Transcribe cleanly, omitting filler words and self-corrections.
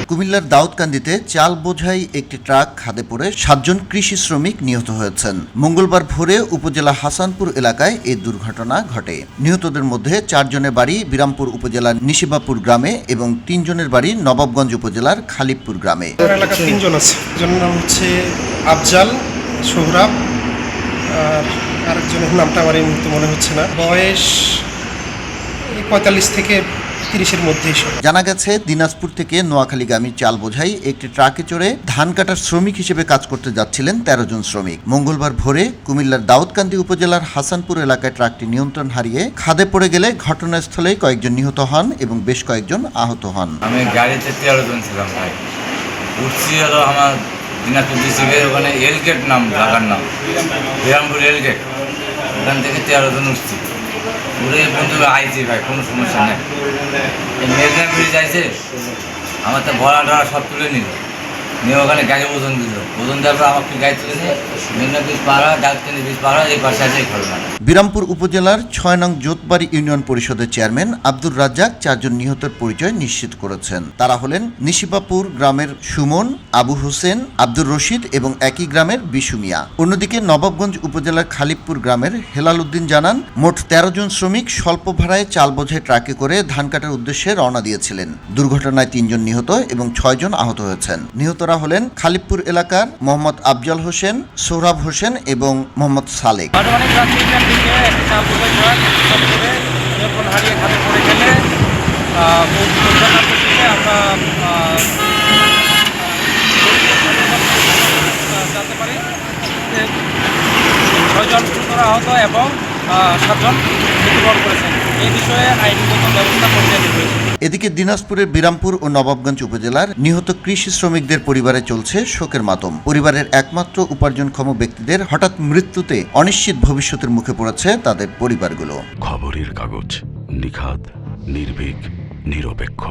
কুমিল্লার দাউদকান্দিতে চাল বোঝাই একটি ট্রাক খাদে পড়ে 7 জন কৃষি শ্রমিক নিহত হয়েছেন। মঙ্গলবার ভোরে উপজেলা হাসানপুর এলাকায় এই দুর্ঘটনা ঘটে। নিহতদের মধ্যে 4 জনের বাড়ি বিরামপুর উপজেলার নিশিবাপুর গ্রামে এবং 3 জনের বাড়ি নবাবগঞ্জ উপজেলার খালিবপুর গ্রামে। এলাকার 3 জন আছে, একজনের নাম হচ্ছে আফজাল, সোহরাব, আর আরেকজনের নামটা আমার এই মুহূর্তে মনে হচ্ছে না। বয়স 45 থেকে 30-এর মধ্যেই। জানা গেছে দিনাজপুর থেকে নোয়াখালীগামী চাল বোঝাই একটি ট্রাকে চড়ে ধান কাটার শ্রমিক হিসেবে কাজ করতে যাচ্ছিলেন 13 জন শ্রমিক। মঙ্গলবার ভোরে কুমিল্লার দাউদকান্দি উপজেলার হাসানপুর এলাকায় ট্রাকটি নিয়ন্ত্রণ হারিয়ে খাদে পড়ে গেলে ঘটনাস্থলে কয়েকজন নিহত হন এবং বেশ কয়েকজন আহত হন। আমি গাড়িতে 13 জন ছিলাম ভাই। উঠছি হলো আমার দিনাজপুর ডিস্ট্রিক্টের ওখানে এলগেট নাম, ঢাকার নাম বিরামপুর এলগেট, ওখান থেকে 13 জন উঠছি। উড়ে বন্ধু আইছি ভাই, কোনো সমস্যা নেই। এই মেদিনীপুরে যাইছে, আমার তো ভরা ডরা সব তুলে নিল, নিয়ে ওখানে গাড়ি ওজন দিল। ওজন দেওয়ার পর আমাকে গাড়ি তুলে নিয়ে মেদিনীপুর পাড়া, দাউদকান্দি পাড়া, এই পাশে আছে এই ঘটনা। বিরামপুর উপজেলার 6 নং জোতবাড়ি ইউনিয়ন পরিষদের চেয়ারম্যান আব্দুর রাজ্জাক 4 জন নিহতের পরিচয় নিশ্চিত করেছেন। তারা হলেন নিশিবাপুর গ্রামের সুমন, আবু হোসেন, আব্দুর রশিদ এবং একই গ্রামের বিশু মিয়া। অন্যদিকে নবাবগঞ্জ উপজেলার খালিবপুর গ্রামের হেলাল উদ্দিন জানান, মোট 13 জন শ্রমিক স্বল্প ভাড়ায় চাল বোঝাই ট্রাকে করে ধান কাটার উদ্দেশ্যে রওনা দিয়েছিলেন। দুর্ঘটনায় 3 জন নিহত এবং 6 জন আহত হয়েছেন। নিহতরা হলেন খালিবপুর এলাকার মোহাম্মদ আফজাল হোসেন, সোহরাব হোসেন এবং মোহাম্মদ সালেক। হারিয়ে খাতে পড়ে গেলে আমরা জানতে পারি 6 জন গুরুতর আহত এবং 7 জন মৃত্যুবরণ করেছেন। এই বিষয়ে আইনগত ব্যবস্থা পরিচালিত হয়েছে। এদিকে দিনাজপুরের বিরামপুর ও নবাবগঞ্জ উপজেলার নিহত কৃষি শ্রমিকদের পরিবারে চলছে শোকের মাতম। পরিবারের একমাত্র উপার্জনক্ষম ব্যক্তিদের হঠাৎ মৃত্যুতে অনিশ্চিত ভবিষ্যতের মুখে পড়েছে তাদের পরিবারগুলো। খবরের কাগজ, নিখাদ, নির্ভীক, নিরপেক্ষ।